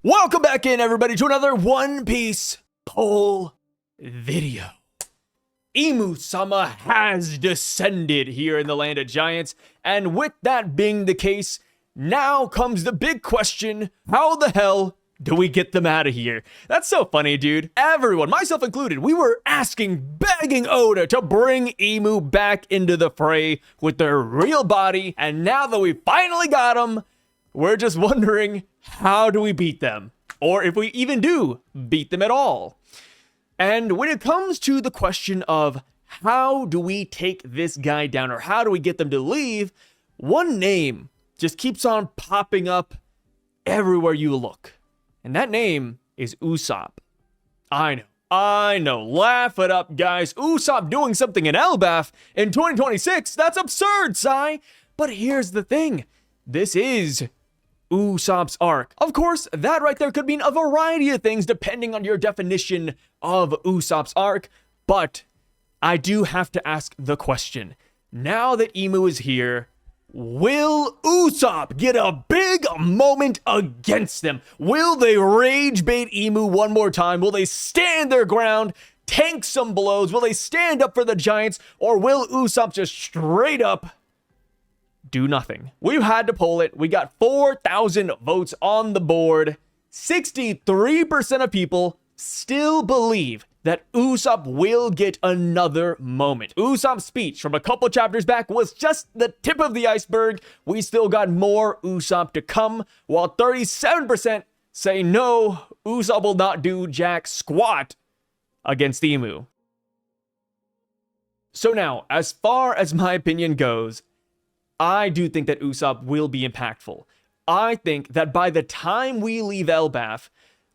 Welcome back in, everybody, to another One Piece poll video. Imu-sama has descended here in the land of giants, and with that being the case, now comes the big question: how the hell do we get them out of here? That's so funny, dude. Everyone, myself included, we were begging Oda to bring Imu back into the fray with their real body, and now that we finally got them, we're just wondering, how do we beat them? Or if we even do beat them at all. And when it comes to the question of how do we take this guy down, or how do we get them to leave, one name just keeps on popping up everywhere you look. And that name is Usopp. I know, laugh it up, guys. Usopp doing something in Elbaf in 2026, that's absurd, Sai. But here's the thing, this is Usopp's arc. Of course, that right there could mean a variety of things depending on your definition of Usopp's arc, but I do have to ask the question. Now that Imu is here, will Usopp get a big moment against them? Will they rage bait Imu one more time? Will they stand their ground, tank some blows? Will they stand up for the giants? Or will Usopp just straight up do nothing? We've had to poll it. We got 4,000 votes on the board. 63% of people still believe that Usopp will get another moment. Usopp's speech from a couple chapters back was just the tip of the iceberg. We still got more Usopp to come, while 37% say no, Usopp will not do jack squat against Imu. So now, as far as my opinion goes, I do think that Usopp will be impactful. I think that by the time we leave Elbaf,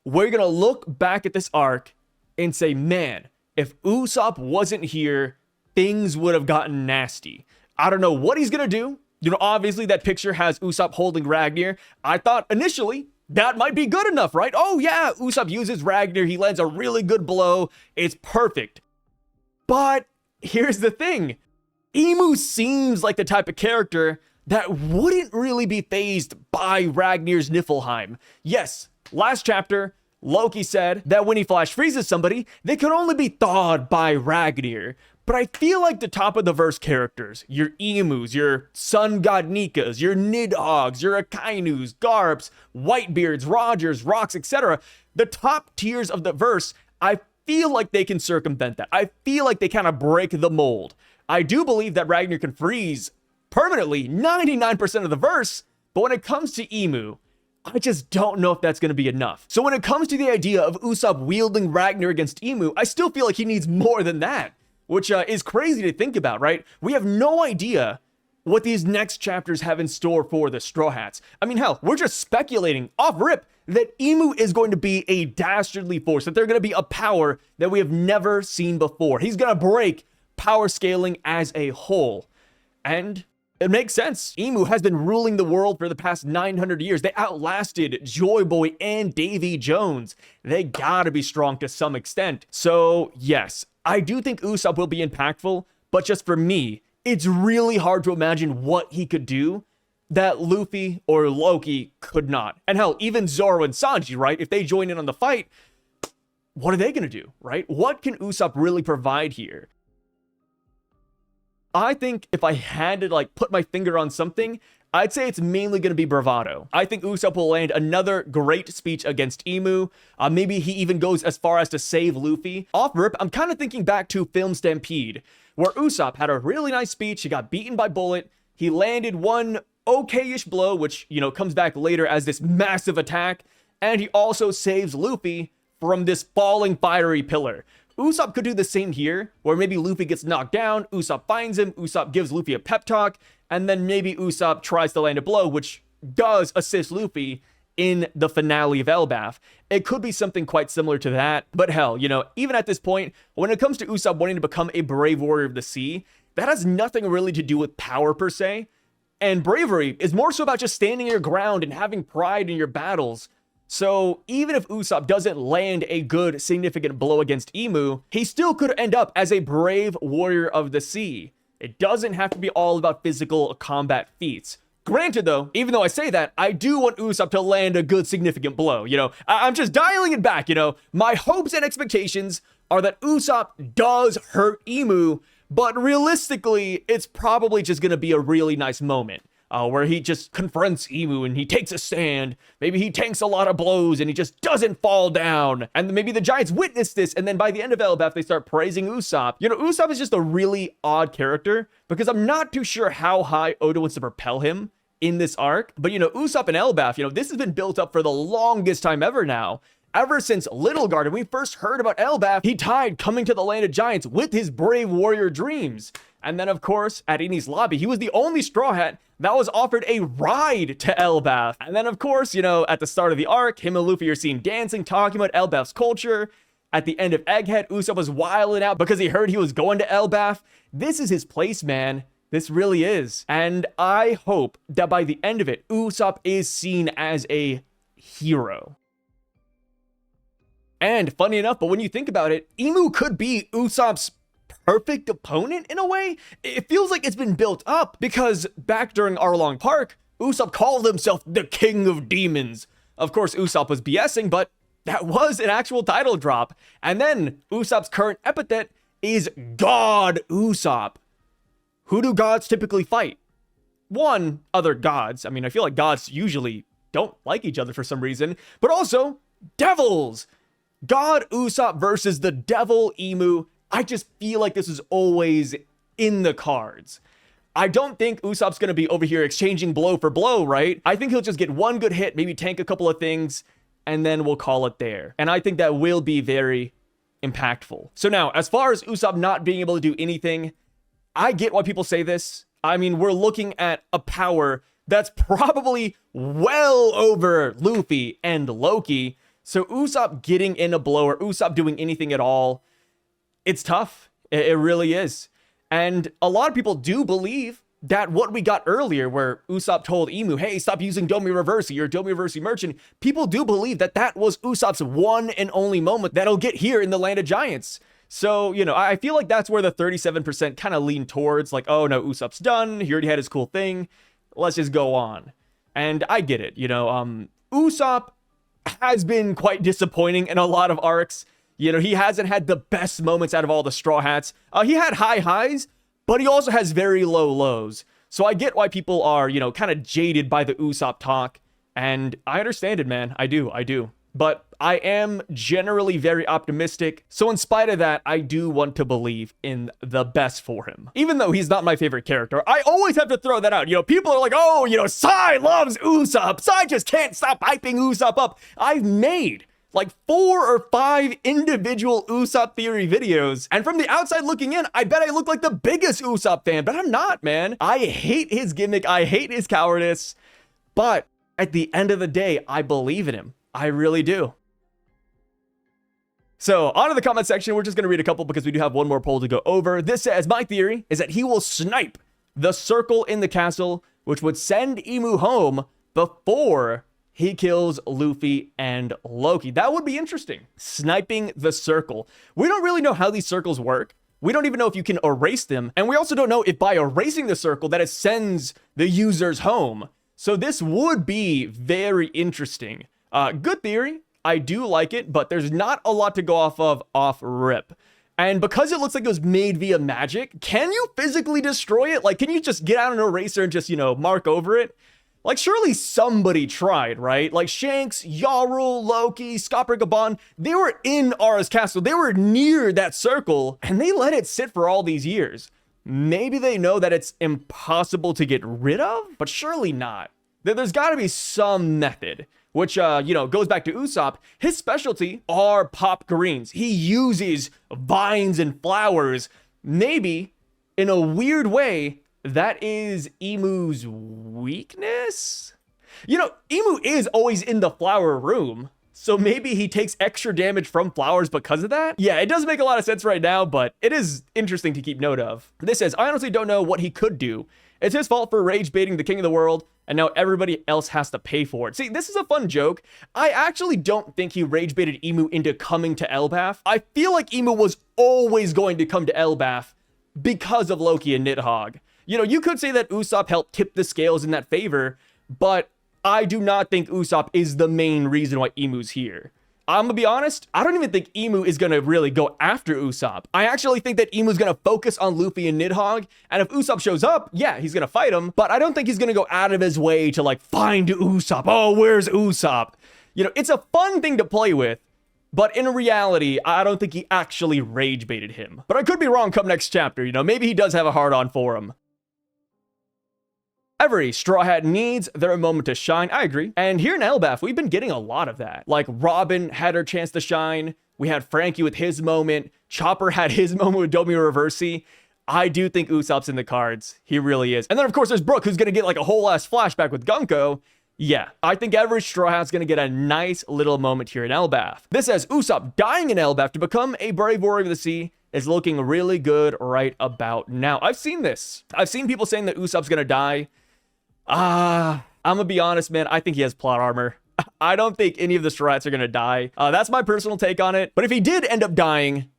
we're gonna look back at this arc and say, man, if Usopp wasn't here, things would have gotten nasty. I don't know what he's gonna do. You know, obviously that picture has Usopp holding Ragnar. I thought initially that might be good enough, right? Oh yeah, Usopp uses Ragnar, he lands a really good blow, it's perfect. But here's the thing. Imu seems like the type of character that wouldn't really be fazed by Ragnar's Niflheim. Yes, last chapter, Loki said that when he flash freezes somebody, they could only be thawed by Ragnar. But I feel like the top of the verse characters, your Emus, your Sun God Nikas, your Nidhogg's, your Akainus, Garps, Whitebeards, Rogers, Rocks, etc., the top tiers of the verse, I feel like they can circumvent that. I feel like they kind of break the mold. I do believe that Ragnar can freeze permanently 99% of the verse, but when it comes to Imu, I just don't know if that's going to be enough. So when it comes to the idea of Usopp wielding Ragnar against Imu, I still feel like he needs more than that, which is crazy to think about, right? We have no idea what these next chapters have in store for the Straw Hats. I mean, hell, we're just speculating off rip that Imu is going to be a dastardly force, that they're going to be a power that we have never seen before. He's going to break power scaling as a whole. And it makes sense. Imu has been ruling the world for the past 900 years. They outlasted Joy Boy and Davy Jones. They gotta be strong to some extent. So yes, I do think Usopp will be impactful, but just for me, it's really hard to imagine what he could do that Luffy or Loki could not. And hell, even Zoro and Sanji, right? If they join in on the fight, what are they gonna do, right? What can Usopp really provide here? I think if I had to put my finger on something, I'd say it's mainly going to be bravado. I think Usopp will land another great speech against Imu. Maybe he even goes as far as to save Luffy. Off rip, I'm kind of thinking back to Film Stampede, where Usopp had a really nice speech. He got beaten by Bullet. He landed one okay-ish blow, which, you know, comes back later as this massive attack. And he also saves Luffy from this falling fiery pillar. Usopp could do the same here, where maybe Luffy gets knocked down, Usopp finds him, Usopp gives Luffy a pep talk, and then maybe Usopp tries to land a blow, which does assist Luffy in the finale of Elbaf. It could be something quite similar to that, but hell, you know, even at this point, when it comes to Usopp wanting to become a brave warrior of the sea, that has nothing really to do with power per se, and bravery is more so about just standing your ground and having pride in your battles. So even if Usopp doesn't land a good significant blow against Imu, he still could end up as a brave warrior of the sea. It doesn't have to be all about physical combat feats. Granted, though, even though I say that, I do want Usopp to land a good significant blow. You know, I'm just dialing it back. You know, my hopes and expectations are that Usopp does hurt Imu, but realistically, it's probably just going to be a really nice moment. Where he just confronts Imu and he takes a stand. Maybe he tanks a lot of blows and he just doesn't fall down. And maybe the Giants witness this, and then by the end of Elbaf, they start praising Usopp. You know, Usopp is just a really odd character because I'm not too sure how high Oda wants to propel him in this arc. But, you know, Usopp and Elbaf, you know, this has been built up for the longest time ever now. Ever since Little Guard, when we first heard about Elbaf, he tied coming to the land of giants with his brave warrior dreams. And then, of course, at Enies Lobby, he was the only Straw Hat that was offered a ride to Elbaf. And then, of course, you know, at the start of the arc, him and Luffy are seen dancing, talking about Elbaf's culture. At the end of Egghead, Usopp was wilding out because he heard he was going to Elbaf. This is his place, man. This really is. And I hope that by the end of it, Usopp is seen as a hero. And funny enough, but when you think about it, Imu could be Usopp's perfect opponent in a way. It feels like it's been built up because back during Arlong Park, Usopp called himself the King of Demons. Of course, Usopp was BSing, but that was an actual title drop. And then Usopp's current epithet is God Usopp. Who do gods typically fight? One, other gods. I mean, I feel like gods usually don't like each other for some reason, but also devils. God Usopp versus the Devil Imu. I just feel like this is always in the cards. I don't think Usopp's going to be over here exchanging blow for blow, right? I think he'll just get one good hit, maybe tank a couple of things, and then we'll call it there. And I think that will be very impactful. So now, as far as Usopp not being able to do anything, I get why people say this. I mean, we're looking at a power that's probably well over Luffy and Loki. So Usopp getting in a blow or Usopp doing anything at all, it's tough. It really is. And a lot of people do believe that what we got earlier where Usopp told Imu, hey, stop using Domi Reversi, you're a Domi Reversi merchant. People do believe that that was Usopp's one and only moment that he'll get here in the Land of Giants. So, you know, I feel like that's where the 37% kind of lean towards, like, oh no, Usopp's done. He already had his cool thing. Let's just go on. And I get it. You know, Usopp has been quite disappointing in a lot of arcs. You know, he hasn't had the best moments out of all the Straw Hats. He had high highs, but he also has very low lows. So I get why people are, you know, kind of jaded by the Usopp talk. And I understand it, man. I do. But I am generally very optimistic. So in spite of that, I do want to believe in the best for him. Even though he's not my favorite character, I always have to throw that out. You know, people are like, oh, you know, Sai loves Usopp. Sai just can't stop hyping Usopp up. I've made like 4 or 5 individual Usopp theory videos. And from the outside looking in, I bet I look like the biggest Usopp fan, but I'm not, man. I hate his gimmick. I hate his cowardice. But at the end of the day, I believe in him. I really do. So on to the comment section. We're just going to read a couple because we do have one more poll to go over. This says, my theory is that he will snipe the circle in the castle, which would send Imu home before he kills Luffy and Loki. That would be interesting. Sniping the circle. We don't really know how these circles work. We don't even know if you can erase them. And we also don't know if by erasing the circle that it sends the users home. So this would be very interesting. Good theory. I do like it, but there's not a lot to go off rip. And because it looks like it was made via magic, can you physically destroy it? Like, can you just get out an eraser and just, you know, mark over it? Like, surely somebody tried, right? Like, Shanks, Yarul, Loki, Skopper Gaban, they were in Ara's castle. They were near that circle, and they let it sit for all these years. Maybe they know that it's impossible to get rid of, but surely not. There's got to be some method. Which, you know, goes back to Usopp. His specialty are pop greens. He uses vines and flowers. Maybe, in a weird way, that is Imu's weakness? You know, Imu is always in the flower room. So maybe he takes extra damage from flowers because of that? Yeah, it doesn't make a lot of sense right now, but it is interesting to keep note of. This says, I honestly don't know what he could do. It's his fault for rage baiting the king of the world, and now everybody else has to pay for it. See, this is a fun joke. I actually don't think he rage baited Imu into coming to Elbaf. I feel like Imu was always going to come to Elbaf because of Loki and Nidhogg. You know, you could say that Usopp helped tip the scales in that favor, but I do not think Usopp is the main reason why Imu's here. I'm gonna be honest, I don't even think Imu is gonna really go after Usopp. I actually think that Imu's gonna focus on Luffy and Nidhogg, and if Usopp shows up, yeah, he's gonna fight him, but I don't think he's gonna go out of his way to like find Usopp. Oh, where's Usopp? You know, it's a fun thing to play with, but in reality, I don't think he actually rage baited him. But I could be wrong come next chapter, you know, maybe he does have a hard-on for him. Every Straw Hat needs their moment to shine. I agree. And here in Elbaf, we've been getting a lot of that. Like, Robin had her chance to shine. We had Frankie with his moment. Chopper had his moment with Domi Reversi. I do think Usopp's in the cards. He really is. And then, of course, there's Brook, who's going to get like a whole ass flashback with Gunko. Yeah, I think every Straw Hat's going to get a nice little moment here in Elbaf. This says Usopp dying in Elbaf to become a brave warrior of the sea is looking really good right about now. I've seen this. I've seen people saying that Usopp's going to die. I'm gonna be honest, man. I think he has plot armor. I don't think any of the Straw Hats are gonna die. That's my personal take on it. But if he did end up dying,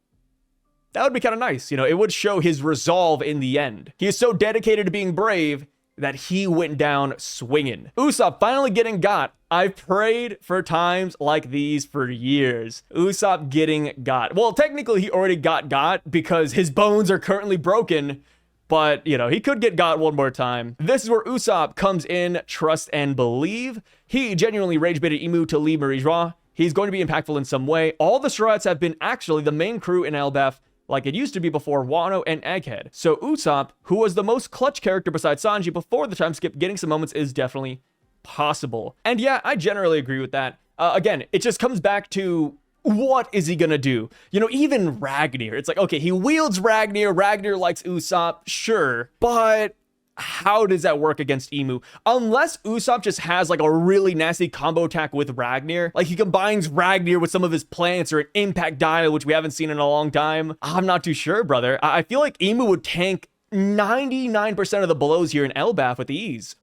that would be kind of nice. You know, it would show his resolve in the end. He is so dedicated to being brave that he went down swinging. Usopp finally getting got. I've prayed for times like these for years. Usopp getting got. Well, technically he already got because his bones are currently broken. But, you know, he could get got one more time. This is where Usopp comes in, trust and believe. He genuinely rage baited Imu to leave Marie-Joie. He's going to be impactful in some way. All the Straw Hats have been actually the main crew in Elbaf, like it used to be before Wano and Egghead. So Usopp, who was the most clutch character besides Sanji before the time skip, getting some moments is definitely possible. And yeah, I generally agree with that. Again, it just comes back to, what is he gonna do? You know, even Ragnar, it's like, okay, he wields Ragnar. Ragnar likes Usopp, sure, but how does that work against Imu? Unless Usopp just has like a really nasty combo attack with Ragnar, like he combines Ragnar with some of his plants or an impact dial, which we haven't seen in a long time. I'm not too sure, brother. I feel like Imu would tank 99% of the blows here in Elbaf with ease.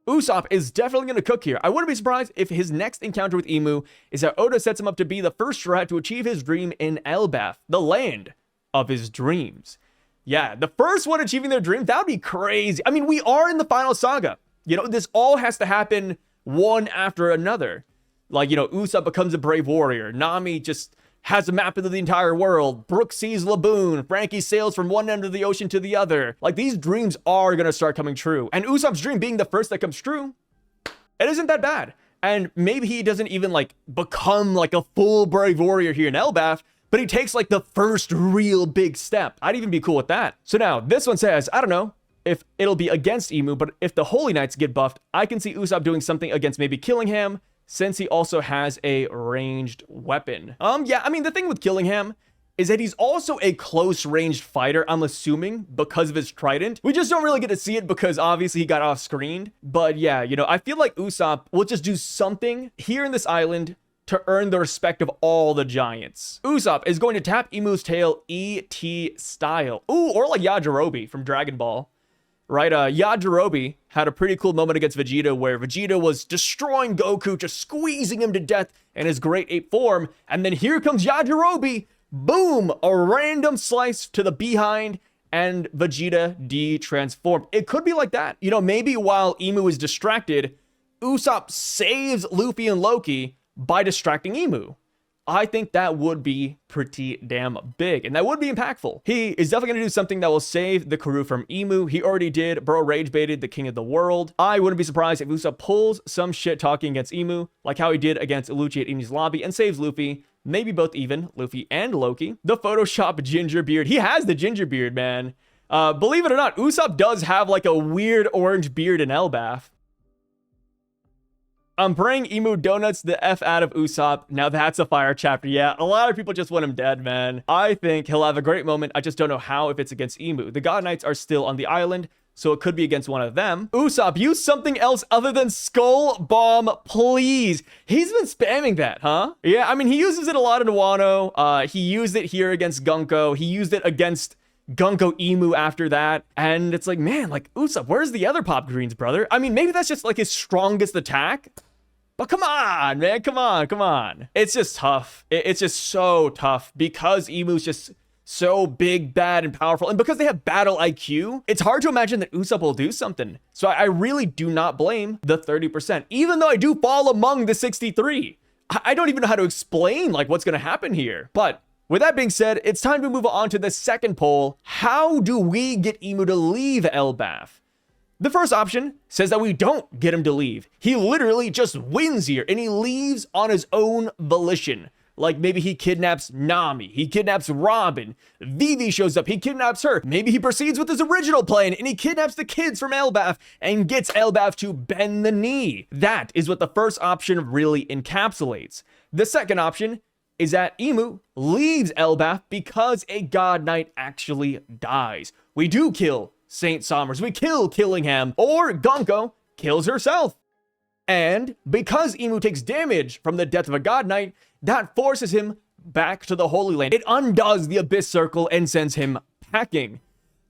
Usopp is definitely going to cook here. I wouldn't be surprised if his next encounter with Imu is that Oda sets him up to be the first Straw Hat to achieve his dream in Elbaf, the land of his dreams. Yeah, the first one achieving their dream, that would be crazy. I mean, we are in the final saga. You know, this all has to happen one after another. Like, you know, Usopp becomes a brave warrior. Nami just has a map of the entire world. Brook sees Laboon. Frankie sails from one end of the ocean to the other. Like, these dreams are gonna start coming true. And Usopp's dream being the first that comes true, it isn't that bad. And maybe he doesn't even, like, become, like, a full brave warrior here in Elbaf, but he takes, like, the first real big step. I'd even be cool with that. So now, this one says, I don't know if it'll be against Imu, but if the Holy Knights get buffed, I can see Usopp doing something against maybe Killingham, since he also has a ranged weapon. Yeah, I mean, the thing with Killingham is that he's also a close ranged fighter, I'm assuming, because of his trident. We just don't really get to see it because obviously he got off screened. But yeah, you know, I feel like Usopp will just do something here in this island to earn the respect of all the giants. Usopp is going to tap Imu's tail ET style. Ooh, or like Yajirobe from Dragon Ball. Right, Yajirobe had a pretty cool moment against Vegeta where Vegeta was destroying Goku, just squeezing him to death in his Great Ape form. And then here comes Yajirobe. Boom! A random slice to the behind and Vegeta de-transformed. It could be like that. You know, maybe while Imu is distracted, Usopp saves Luffy and Loki by distracting Imu. I think that would be pretty damn big, and that would be impactful. He is definitely going to do something that will save the crew from Imu. He already did. Bro rage baited the king of the world. I wouldn't be surprised if Usopp pulls some shit talking against Imu, like how he did against Lucci at Imu's lobby, and saves Luffy. Maybe both even, Luffy and Loki. The Photoshop ginger beard. He has the ginger beard, man. Believe it or not, Usopp does have like a weird orange beard in Elbaf. I'm praying Imu donuts the F out of Usopp. Now that's a fire chapter. Yeah, a lot of people just want him dead, man. I think he'll have a great moment. I just don't know how if it's against Imu. The God Knights are still on the island, so it could be against one of them. Usopp, use something else other than Skull Bomb, please. He's been spamming that, huh? Yeah, I mean, he uses it a lot in Wano. He used it here against Gunko. He used it against Gunko Imu after that. And it's like, man, like, Usopp, where's the other pop greens, brother? I mean, maybe that's just like his strongest attack. But come on, man, come on. It's just tough. It's just so tough because Imu's just so big, bad, and powerful. And because they have battle IQ, it's hard to imagine that Usopp will do something. So I really do not blame the 30%, even though I do fall among the 63. I don't even know how to explain like what's going to happen here. But with that being said, it's time to move on to the second poll. How do we get Imu to leave Elbaf? The first option says that we don't get him to leave. He literally just wins here and he leaves on his own volition. Like maybe he kidnaps Nami, he kidnaps Robin, Vivi shows up, he kidnaps her. Maybe he proceeds with his original plan and he kidnaps the kids from Elbaf and gets Elbaf to bend the knee. That is what the first option really encapsulates. The second option is that Imu leaves Elbaf because a God Knight actually dies. We do kill Saint Somers, we kill Killingham, or Gonko kills herself. And because Imu takes damage from the death of a God Knight, that forces him back to the Holy Land. It undoes the Abyss Circle and sends him packing.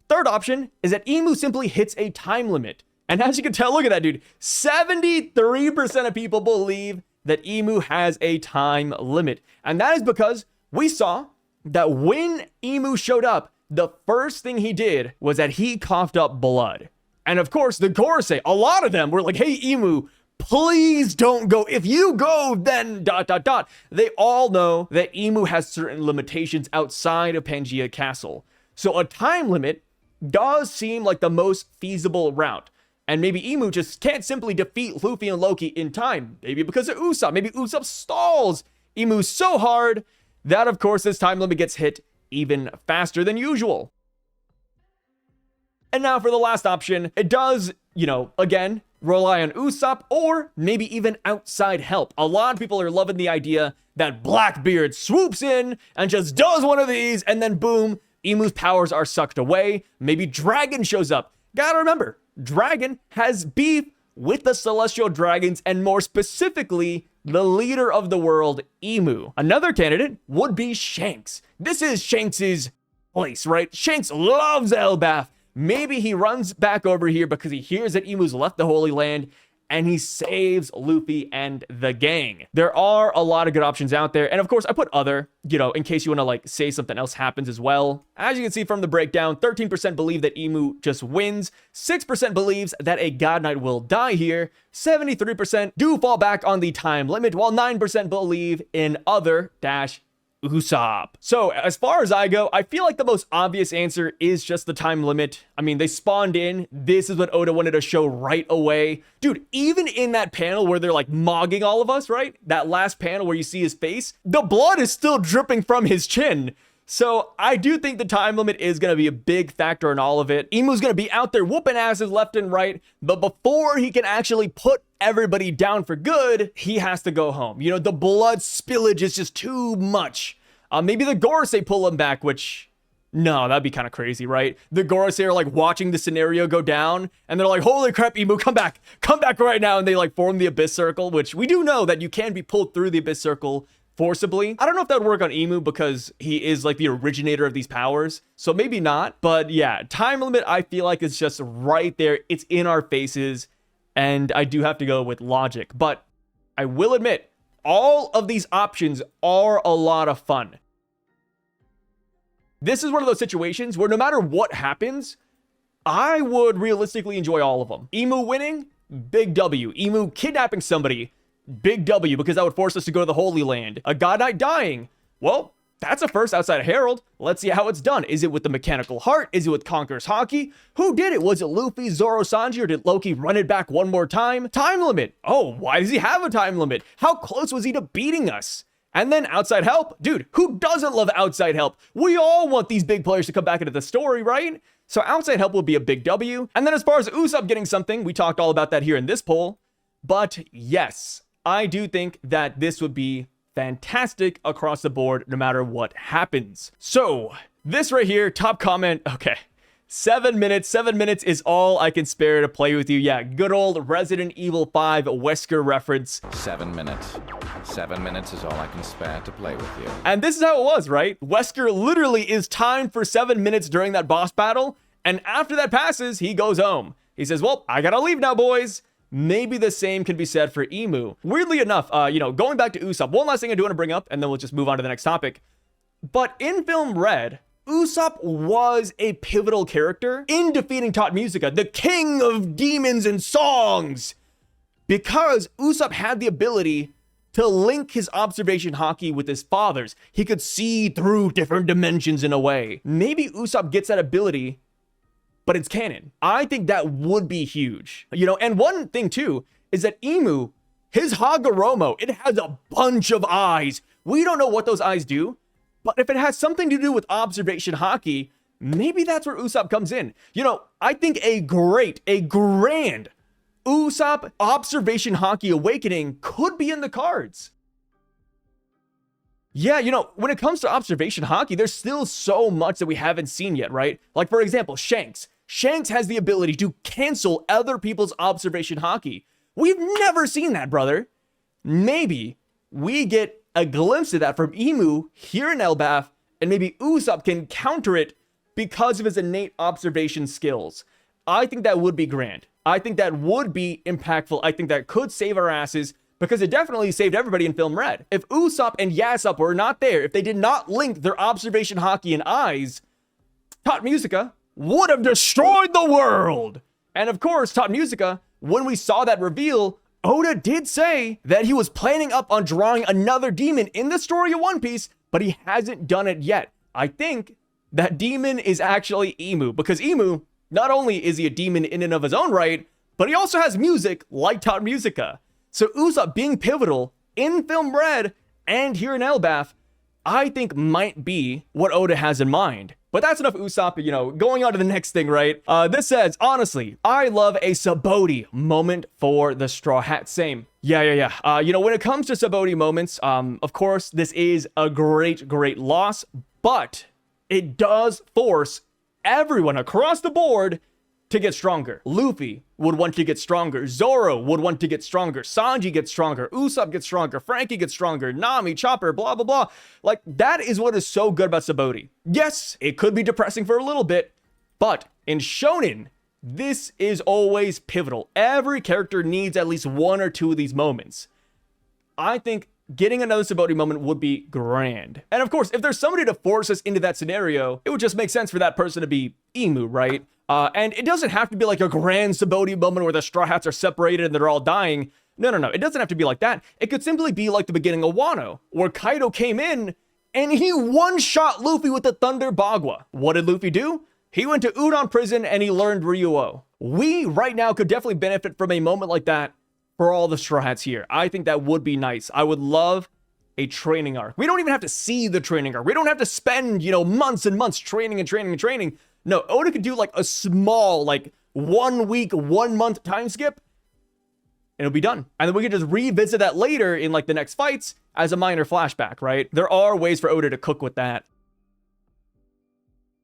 Third option is that Imu simply hits a time limit. And as you can tell, look at that, dude. 73% of people believe that Imu has a time limit. And that is because we saw that when Imu showed up, the first thing he did was that he coughed up blood. And of course, the Gorosei, a lot of them were like, hey, Imu, please don't go. If you go, then ... They all know that Imu has certain limitations outside of Pangaea Castle. So a time limit does seem like the most feasible route. And maybe Imu just can't simply defeat Luffy and Loki in time. Maybe because of Usopp. Maybe Usopp stalls Imu so hard that, of course, this time limit gets hit even faster than usual. And now for the last option, it does, again, rely on Usopp or maybe even outside help. A lot of people are loving the idea that Blackbeard swoops in and just does one of these and then boom, Imu's powers are sucked away. Maybe Dragon shows up. Gotta remember, Dragon has beef with the Celestial Dragons and more specifically, the leader of the world, Imu. Another candidate would be Shanks. This is Shanks's place, right? Shanks loves Elbaf. Maybe he runs back over here because he hears that Imu's left the Holy Land and he saves Luffy and the gang. There are a lot of good options out there. And of course, I put other, in case you want to say something else happens as well. As you can see from the breakdown, 13% believe that Imu just wins. 6% believes that a God Knight will die here. 73% do fall back on the time limit, while 9% believe in other dash Usopp. So as far as I go, I feel like the most obvious answer is just the time limit. I mean, they spawned in. This is what Oda wanted to show right away. Dude, even in that panel where they're like mogging all of us, right? That last panel where you see his face, the blood is still dripping from his chin. So I do think the time limit is going to be a big factor in all of it. Imu's going to be out there whooping asses left and right, but before he can actually put everybody down for good, he has to go home. The blood spillage is just too much. Maybe the Gorosei pull him back, which, no, that'd be kind of crazy, right? The Gorosei are like watching the scenario go down, and they're like, holy crap, Imu, come back right now. And they like form the Abyss Circle, which we do know that you can be pulled through the Abyss Circle forcibly. I don't know if that would work on Imu because he is like the originator of these powers. So maybe not. But yeah, time limit, I feel like it's just right there. It's in our faces. And I do have to go with logic. But I will admit, all of these options are a lot of fun. This is one of those situations where no matter what happens, I would realistically enjoy all of them. Imu winning, big W. Imu kidnapping somebody, big W, because that would force us to go to the Holy Land. A God Knight dying, well, that's a first outside of Herald. Let's see how it's done. Is it with the mechanical heart? Is it with Conqueror's Haki? Who did it? Was it Luffy, Zoro, Sanji, or did Loki run it back one more time? Time limit. Oh, why does he have a time limit? How close was he to beating us? And then outside help. Dude, who doesn't love outside help? We all want these big players to come back into the story, right? So outside help will be a big W. And then as far as Usopp getting something, we talked all about that here in this poll. But yes, I do think that this would be fantastic across the board no matter what happens. So this right here, top comment, okay, 7 minutes. 7 minutes is all I can spare to play with you. Yeah, good old Resident Evil 5 Wesker reference. 7 minutes. 7 minutes is all I can spare to play with you. And this is how it was, right? Wesker literally is timed for 7 minutes during that boss battle, and after that passes, he goes home. He says, well, I gotta leave now, boys. Maybe the same can be said for Imu. Weirdly enough, going back to Usopp, one last thing I do want to bring up, and then we'll just move on to the next topic. But in Film Red, Usopp was a pivotal character in defeating Tot Musica, the king of demons and songs, because Usopp had the ability to link his observation haki with his father's. He could see through different dimensions in a way. Maybe Usopp gets that ability, but it's canon. I think that would be huge. You know, and one thing too is that Imu, his Hagoromo, it has a bunch of eyes. We don't know what those eyes do, but if it has something to do with observation haki, maybe that's where Usopp comes in. You know, I think a grand Usopp observation haki awakening could be in the cards. Yeah, you know, when it comes to observation haki, there's still so much that we haven't seen yet, right? Like, for example, Shanks. Shanks has the ability to cancel other people's observation haki. We've never seen that, brother. Maybe we get a glimpse of that from Imu here in Elbaf, and maybe Usopp can counter it because of his innate observation skills. I think that would be grand. I think that would be impactful. I think that could save our asses, because it definitely saved everybody in Film Red. If Usopp and Yasopp were not there, if they did not link their observation haki and eyes, Tot Musica would have destroyed the world. And of course, Tot Musica, when we saw that reveal, Oda did say that he was planning up on drawing another demon in the story of One Piece, but he hasn't done it yet. I think that demon is actually Imu, because Imu, not only is he a demon in and of his own right, but he also has music like Tot Musica. So Usopp being pivotal in Film Red and here in Elbaf, I think might be what Oda has in mind. But that's enough Usopp, you know, going on to the next thing, right? This says, honestly, I love a Sabaody moment for the Straw Hat. Same. Yeah. You know, when it comes to Sabaody moments, of course, this is a great loss, but it does force everyone across the board to get stronger. Luffy would want to get stronger. Zoro would want to get stronger. Sanji gets stronger. Usopp gets stronger. Frankie gets stronger. Nami, Chopper, blah, blah, blah. Like, that is what is so good about Sabaody. Yes, it could be depressing for a little bit, but in Shonen, this is always pivotal. Every character needs at least one or two of these moments. I think getting another Sabaody moment would be grand. And of course, if there's somebody to force us into that scenario, it would just make sense for that person to be Imu, right? And it doesn't have to be like a grand Sabaody moment where the Straw Hats are separated and they're all dying. No. It doesn't have to be like that. It could simply be like the beginning of Wano, where Kaido came in and he one-shot Luffy with the Thunder Bagua. What did Luffy do? He went to Udon Prison and he learned Ryuo. We right now could definitely benefit from a moment like that for all the Straw Hats here. I think that would be nice. I would love a training arc. We don't even have to see the training arc. We don't have to spend, you know, months and months training. No, Oda could do like a small, like 1 week, 1 month time skip, and it'll be done. And then we can just revisit that later in like the next fights as a minor flashback, right? There are ways for Oda to cook with that.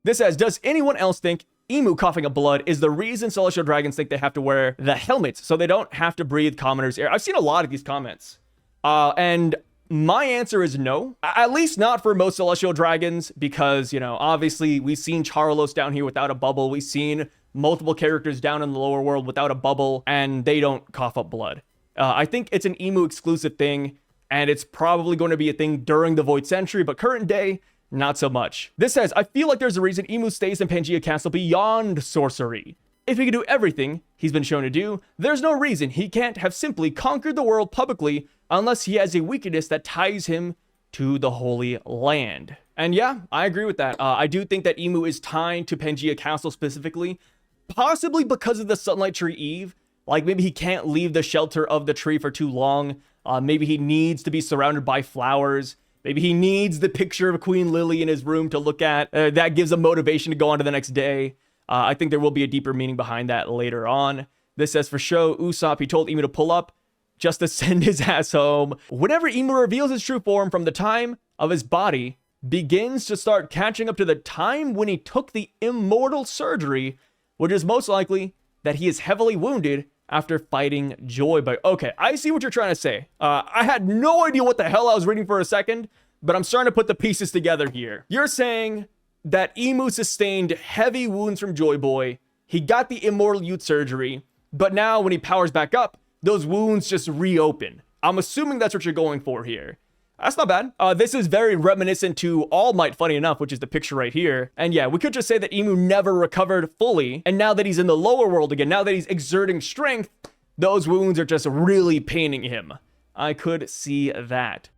This says, does anyone else think Imu coughing up blood is the reason Celestial Dragons think they have to wear the helmets so they don't have to breathe commoners' air? I've seen a lot of these comments. And my answer is no, at least not for most Celestial Dragons, because, you know, obviously we've seen Charlos down here without a bubble. We've seen multiple characters down in the lower world without a bubble, and they don't cough up blood. I think it's an Imu exclusive thing, and it's probably going to be a thing during the Void Century, but current day, not so much. This says, I feel like there's a reason Imu stays in Pangaea Castle beyond sorcery. If he can do everything he's been shown to do, there's no reason he can't have simply conquered the world publicly unless he has a weakness that ties him to the Holy Land. And yeah, I agree with that. I do think that Imu is tied to Pangaea Castle specifically, possibly because of the Sunlight Tree Eve. Like, maybe he can't leave the shelter of the tree for too long. Maybe he needs to be surrounded by flowers. Maybe he needs the picture of Queen Lily in his room to look at. That gives him motivation to go on to the next day. I think there will be a deeper meaning behind that later on. This says, for show, Usopp, he told Imu to pull up just to send his ass home. Whenever Imu reveals his true form from the time of his body begins to start catching up to the time when he took the immortal surgery, which is most likely that he is heavily wounded after fighting Joy Boy. Okay, I see what you're trying to say. I had no idea what the hell I was reading for a second, but I'm starting to put the pieces together here. You're saying that Imu sustained heavy wounds from Joy Boy, he got the immortal youth surgery, but now when he powers back up, those wounds just reopen. I'm assuming that's what you're going for here. That's not bad. This is very reminiscent to All Might, funny enough, which is the picture right here. And yeah, we could just say that Imu never recovered fully. And now that he's in the lower world again, now that he's exerting strength, those wounds are just really paining him. I could see that.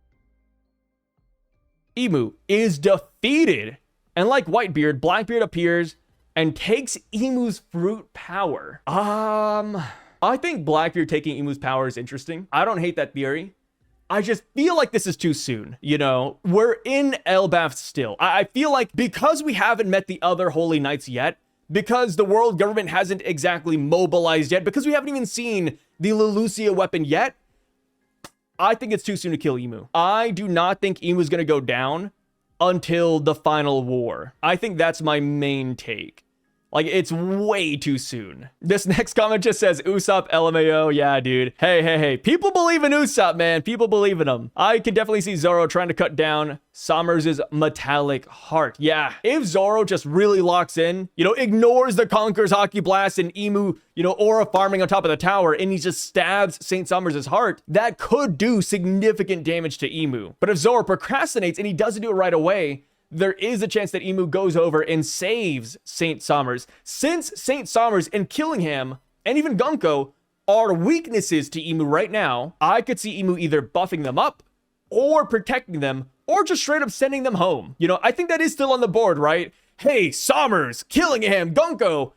Imu is defeated. And like Whitebeard, Blackbeard appears and takes Imu's fruit power. I think Blackbeard taking Imu's power is interesting. I don't hate that theory. I just feel like this is too soon. You know, we're in Elbaf still. I feel like because we haven't met the other Holy Knights yet, because the world government hasn't exactly mobilized yet, because we haven't even seen the Lelucia weapon yet, I think it's too soon to kill Imu. I do not think Imu's gonna go down until the final war. I think that's my main take. Like, it's way too soon. This next comment just says, Usopp, LMAO. Yeah, dude. Hey. People believe in Usopp, man. People believe in him. I can definitely see Zoro trying to cut down Somers' metallic heart. Yeah, if Zoro just really locks in, you know, ignores the Conqueror's Hockey Blast and Imu, you know, aura farming on top of the tower, and he just stabs St. Somers' heart, that could do significant damage to Imu. But if Zoro procrastinates and he doesn't do it right away, there is a chance that Imu goes over and saves St. Somers. Since St. Somers and Killingham and even Gunko are weaknesses to Imu right now, I could see Imu either buffing them up or protecting them or just straight up sending them home. You know, I think that is still on the board, right? Hey, Somers, Killingham, Gunko,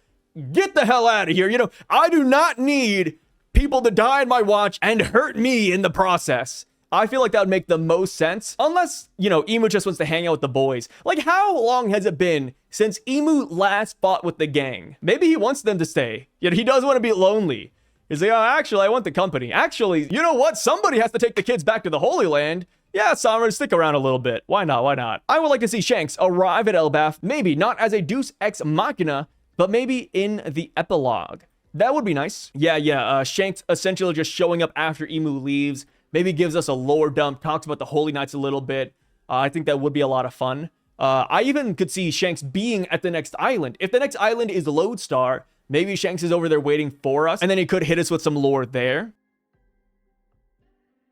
get the hell out of here. You know, I do not need people to die on my watch and hurt me in the process. I feel like that would make the most sense. Unless, you know, Imu just wants to hang out with the boys. Like, how long has it been since Imu last fought with the gang? Maybe he wants them to stay. Yet he doesn't want to be lonely. He's like, oh, actually, I want the company. Actually, you know what? Somebody has to take the kids back to the Holy Land. Yeah, Somers, stick around a little bit. Why not? Why not? I would like to see Shanks arrive at Elbaf. Maybe not as a Deus Ex Machina, but maybe in the epilogue. That would be nice. Yeah. Shanks essentially just showing up after Imu leaves. Maybe gives us a lore dump, talks about the Holy Knights a little bit. I think that would be a lot of fun. I even could see Shanks being at the next island. If the next island is Lodestar, maybe Shanks is over there waiting for us, and then he could hit us with some lore there.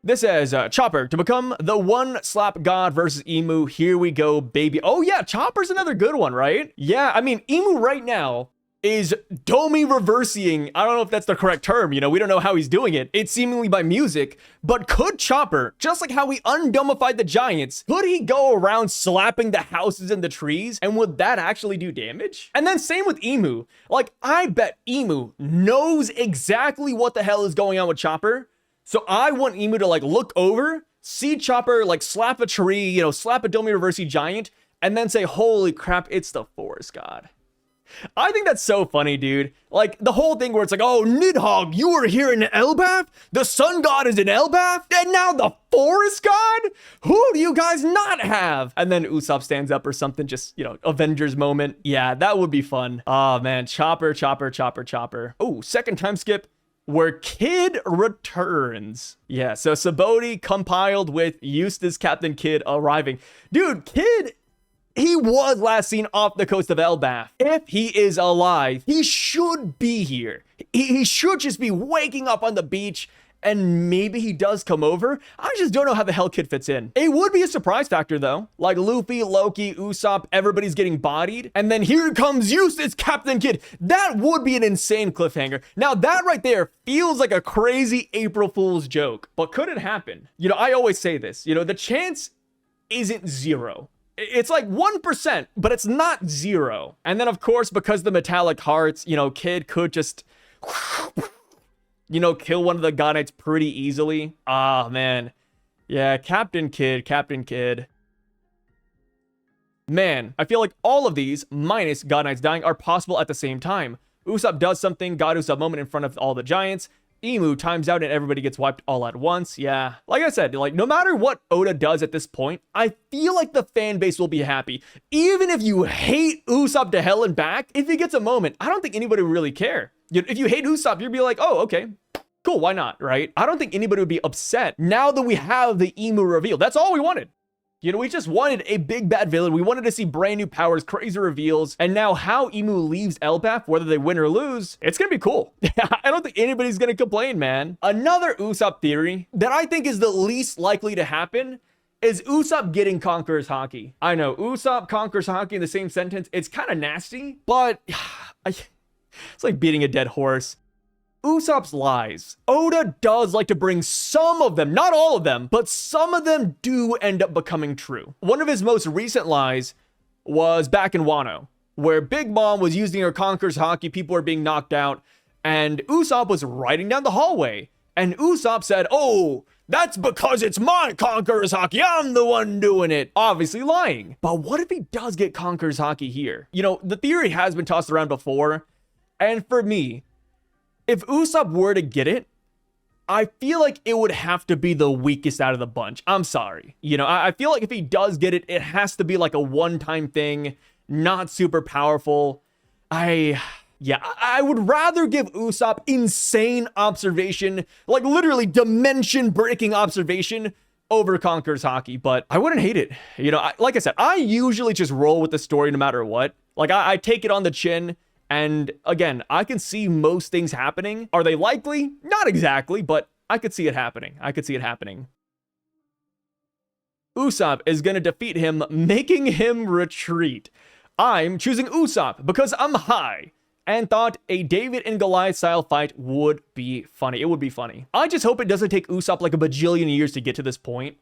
This says, Chopper, to become the one slap god versus Emu. Here we go, baby. Oh yeah, Chopper's another good one, right? Yeah, I mean, Emu right now is Domi reversing. I don't know if that's the correct term. You know, we don't know how he's doing it. It's seemingly by music. But could Chopper, just like how he undomified the giants, could he go around slapping the houses and the trees? And would that actually do damage? And then same with Emu. Like, I bet Emu knows exactly what the hell is going on with Chopper. So I want Emu to like look over, see Chopper like slap a tree, you know, slap a Domi reversing giant, and then say, holy crap, it's the forest god. I think that's so funny, dude. Like, the whole thing where it's like, oh, Nidhogg, you were here in Elbaf? The sun god is in Elbaf? And now the forest god? Who do you guys not have? And then Usopp stands up or something, just, you know, Avengers moment. Yeah, that would be fun. Oh, man, Chopper. Oh, second time skip where Kid returns. Yeah, so Saboti compiled with Eustace Captain Kid arriving. Dude, Kid... he was last seen off the coast of Elbaf. If he is alive, he should be here. He should just be waking up on the beach, and maybe he does come over. I just don't know how the hell Kid fits in. It would be a surprise factor, though. Like Luffy, Loki, Usopp, everybody's getting bodied. And then here comes Eustace Captain Kid. That would be an insane cliffhanger. Now, that right there feels like a crazy April Fool's joke. But could it happen? You know, I always say this. You know, the chance isn't zero. It's like 1%, but it's not zero. And then, of course, because the metallic hearts, you know, Kid could just, you know, kill one of the God Knights pretty easily. Ah, man. Yeah, Captain Kid. Man, I feel like all of these, minus God Knights dying, are possible at the same time. Usopp does something, God Usopp moment in front of all the giants. Emu times out and everybody gets wiped all at once. Yeah, like I said, like no matter what Oda does at this point, I feel like the fan base will be happy. Even if you hate Usopp to hell and back, if he gets a moment, I don't think anybody would really care. If you hate Usopp, you'd be like, oh, okay, cool, why not, right? I don't think anybody would be upset now that we have the Emu reveal. That's all we wanted. You know, we just wanted a big bad villain. We wanted to see brand new powers, crazy reveals. And now how Emu leaves Elbaf, whether they win or lose, it's going to be cool. I don't think anybody's going to complain, man. Another Usopp theory that I think is the least likely to happen Is Usopp getting Conqueror's Haki? I know, Usopp conquers Haki in the same sentence. It's kind of nasty, but it's like beating a dead horse. Usopp's lies. Oda does like to bring some of them, not all of them, but some of them do end up becoming true. One of his most recent lies was back in Wano, where Big Mom was using her Conqueror's Haki, people were being knocked out, and Usopp was riding down the hallway. And Usopp said, "Oh, that's because it's my Conqueror's Haki. I'm the one doing it." Obviously lying. But what if he does get Conqueror's Haki here? You know, the theory has been tossed around before. And for me, if Usopp were to get it, I feel like it would have to be the weakest out of the bunch. I'm sorry. You know, I feel like if he does get it, it has to be like a one-time thing, not super powerful. I would rather give Usopp insane observation, like literally dimension-breaking observation over Conqueror's Haki, but I wouldn't hate it. You know, like I said, I usually just roll with the story no matter what. Like, I take it on the chin, and again, I can see most things happening. Are they likely? Not exactly, but I could see it happening. Usopp is going to defeat him, making him retreat. I'm choosing Usopp because I'm high and thought a David and Goliath style fight would be funny. It would be funny. I just hope it doesn't take Usopp like a bajillion years to get to this point.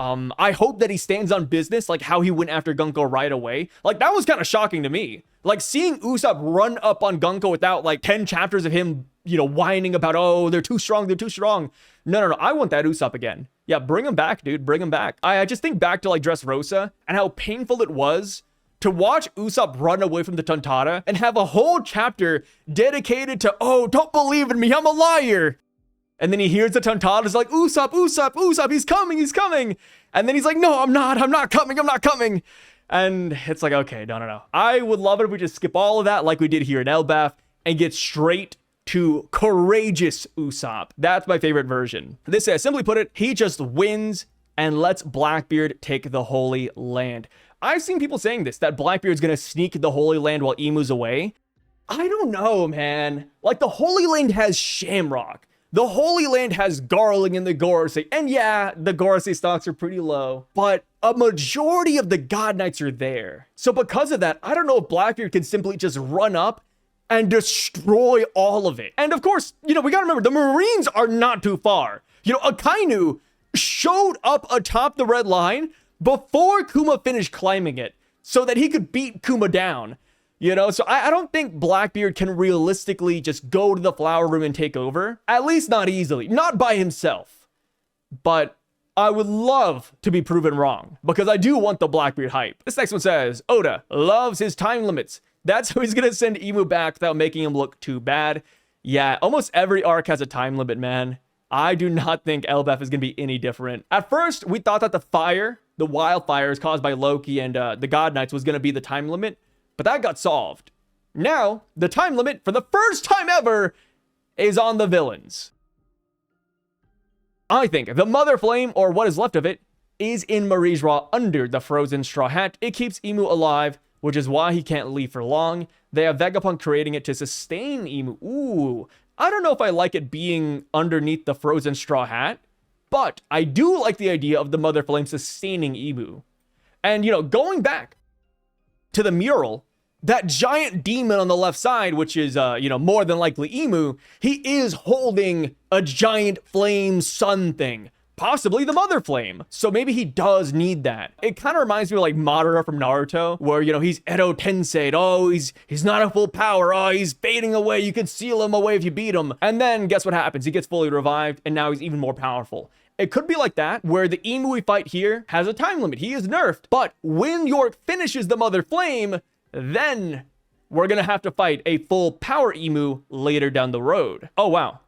I hope that he stands on business, like how he went after Gunko right away. Like, that was kind of shocking to me. Like, seeing Usopp run up on Gunko without like 10 chapters of him, you know, whining about, oh, they're too strong. No. I want that Usopp again. Yeah, bring him back, dude. Bring him back. I just think back to like Dressrosa and how painful it was to watch Usopp run away from the Tontada and have a whole chapter dedicated to, oh, don't believe in me, I'm a liar. And then he hears the Tontada's like, Usopp, he's coming. And then he's like, no, I'm not coming. And it's like, okay, no. I would love it if we just skip all of that like we did here in Elbaf and get straight to courageous Usopp. That's my favorite version. This says, simply put it, he just wins and lets Blackbeard take the Holy Land. I've seen people saying this, that Blackbeard's gonna sneak the Holy Land while Imu's away. I don't know, man. Like, the Holy Land has Shamrock. The Holy Land has Garling and the Gorosei. And yeah, the Gorosei stocks are pretty low, but a majority of the God Knights are there. So because of that, I don't know if Blackbeard can simply just run up and destroy all of it. And of course, you know, we gotta remember, the Marines are not too far. You know, Akainu showed up atop the red line before Kuma finished climbing it so that he could beat Kuma down. You know, so I don't think Blackbeard can realistically just go to the flower room and take over. At least not easily, not by himself. But I would love to be proven wrong because I do want the Blackbeard hype. This next one says, Oda loves his time limits. That's how he's gonna send Imu back without making him look too bad. Yeah, almost every arc has a time limit, man. I do not think Elbaf is gonna be any different. At first, we thought that the wildfires caused by Loki and the God Knights was gonna be the time limit, but that got solved. Now, the time limit, for the first time ever, is on the villains. I think the Mother Flame, or what is left of it, is in Marijra under the frozen straw hat. It keeps Imu alive, which is why he can't leave for long. They have Vegapunk creating it to sustain Imu. Ooh, I don't know if I like it being underneath the frozen straw hat, but I do like the idea of the Mother Flame sustaining Imu. And, you know, going back to the mural, that giant demon on the left side, which is, you know, more than likely Imu, he is holding a giant flame sun thing. Possibly the Mother Flame. So maybe he does need that. It kind of reminds me of like Madara from Naruto, where, you know, he's Edo Tensei. Oh, he's not at full power. Oh, he's fading away. You can seal him away if you beat him. And then guess what happens? He gets fully revived and now he's even more powerful. It could be like that, where the Imu we fight here has a time limit. He is nerfed. But when York finishes the Mother Flame, then we're gonna have to fight a full power Imu later down the road. Oh, wow.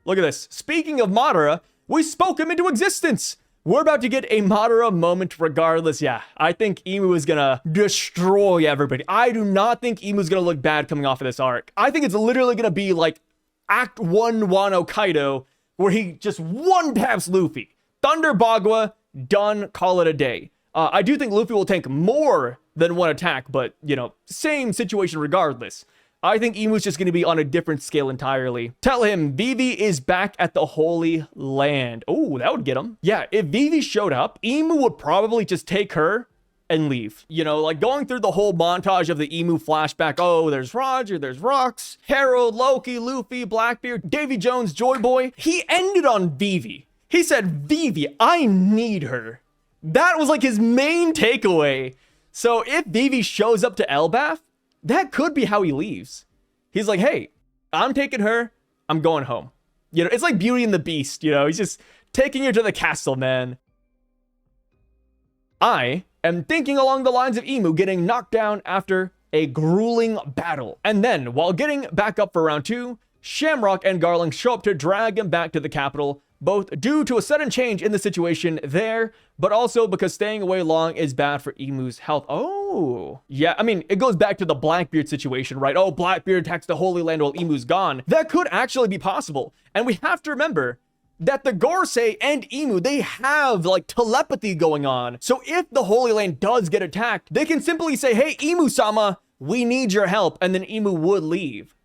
Look at this. Speaking of Madara, we spoke him into existence. We're about to get a Madara moment regardless. Yeah, I think Imu is gonna destroy everybody. I do not think Imu's gonna look bad coming off of this arc. I think it's literally gonna be like Act 1 Wano Kaido, where he just one-taps Luffy. Thunder Bagua, done, call it a day. I do think Luffy will tank more than one attack, but, you know, same situation regardless. I think Emu's just going to be on a different scale entirely. Tell him Vivi is back at the Holy Land. Oh, that would get him. Yeah, if Vivi showed up, Emu would probably just take her and leave. You know, like going through the whole montage of the Emu flashback. Oh, there's Roger, there's Rox, Harold, Loki, Luffy, Blackbeard, Davy Jones, Joy Boy. He ended on Vivi. He said, Vivi, I need her. That was like his main takeaway. So if Vivi shows up to Elbaf, that could be how he leaves. He's like, hey, I'm taking her. I'm going home. You know, it's like Beauty and the Beast, you know, he's just taking her to the castle, man. I am thinking along the lines of Emu getting knocked down after a grueling battle. And then, while getting back up for round 2, Shamrock and Garland show up to drag him back to the capital, both due to a sudden change in the situation there, but also because staying away long is bad for Emu's health. Oh, yeah, I mean, it goes back to the Blackbeard situation, right? Oh, Blackbeard attacks the Holy Land while Emu's gone. That could actually be possible. And we have to remember that the Gorsei and Emu, they have like telepathy going on. So if the Holy Land does get attacked, they can simply say, hey, Emu-sama, we need your help. And then Emu would leave.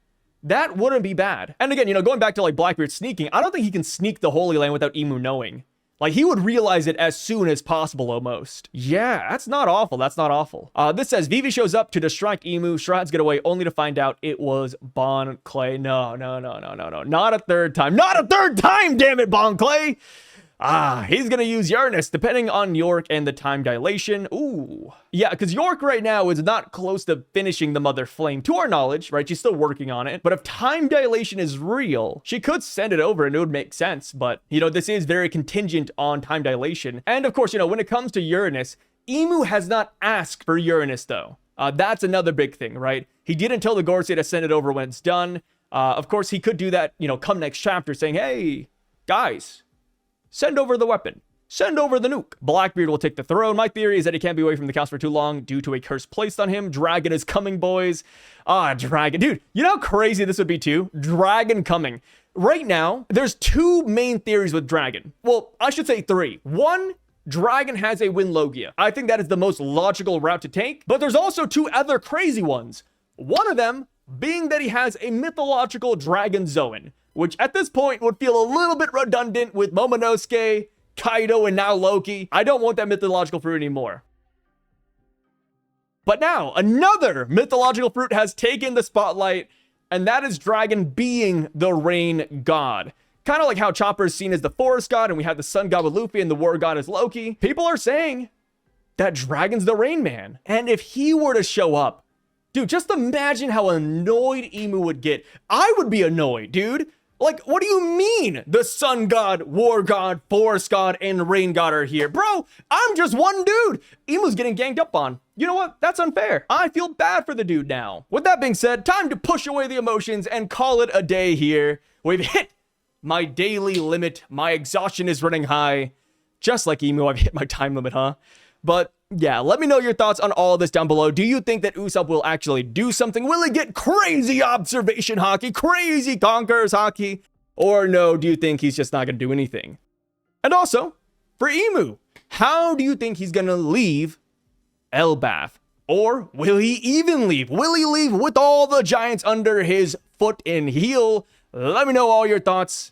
That wouldn't be bad. And again, you know, going back to like Blackbeard sneaking, I don't think he can sneak the Holy Land without Emu knowing. Like, he would realize it as soon as possible, almost. Yeah, that's not awful. That's not awful. This says, Vivi shows up to distract Emu. Shreds get away only to find out it was Bon Clay. No. Not a third time. Not a third time, damn it, Bon Clay. He's gonna use Uranus, depending on York and the time dilation. Ooh. Yeah, because York right now is not close to finishing the Mother Flame, to our knowledge, right? She's still working on it. But if time dilation is real, she could send it over and it would make sense. But, you know, this is very contingent on time dilation. And of course, you know, when it comes to Uranus, Emu has not asked for Uranus, though. That's another big thing, right? He didn't tell the Gorsei to send it over when it's done. Of course, he could do that, you know, come next chapter saying, hey, guys, send over the weapon. Send over the nuke. Blackbeard will take the throne. My theory is that he can't be away from the castle for too long due to a curse placed on him. Dragon is coming, boys. Dragon. Dude, you know how crazy this would be too? Dragon coming. Right now, there's 2 main theories with Dragon. Well, I should say 3. 1, Dragon has a Win Logia. I think that is the most logical route to take. But there's also 2 other crazy ones. One of them being that he has a mythological Dragon Zoan, which at this point would feel a little bit redundant with Momonosuke, Kaido, and now Loki. I don't want that mythological fruit anymore. But now, another mythological fruit has taken the spotlight, and that is Dragon being the rain god. Kind of like how Chopper is seen as the forest god, and we have the sun god with Luffy, and the war god is Loki. People are saying that Dragon's the rain man. And if he were to show up, dude, just imagine how annoyed Emu would get. I would be annoyed, dude. Like, what do you mean the sun god, war god, forest god, and rain god are here? Bro, I'm just one dude. Emu's getting ganged up on. You know what? That's unfair. I feel bad for the dude now. With that being said, time to push away the emotions and call it a day here. We've hit my daily limit. My exhaustion is running high. Just like Emu, I've hit my time limit, huh? But yeah, let me know your thoughts on all this down below. Do you think that Usopp will actually do something? Will he get crazy observation hockey, crazy conquerors hockey? Or no, do you think he's just not going to do anything? And also, for Emu, how do you think he's going to leave Elbaf? Or will he even leave? Will he leave with all the giants under his foot and heel? Let me know all your thoughts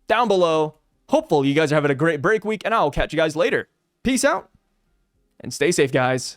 down below. Hopefully you guys are having a great break week, and I'll catch you guys later. Peace out. And stay safe, guys.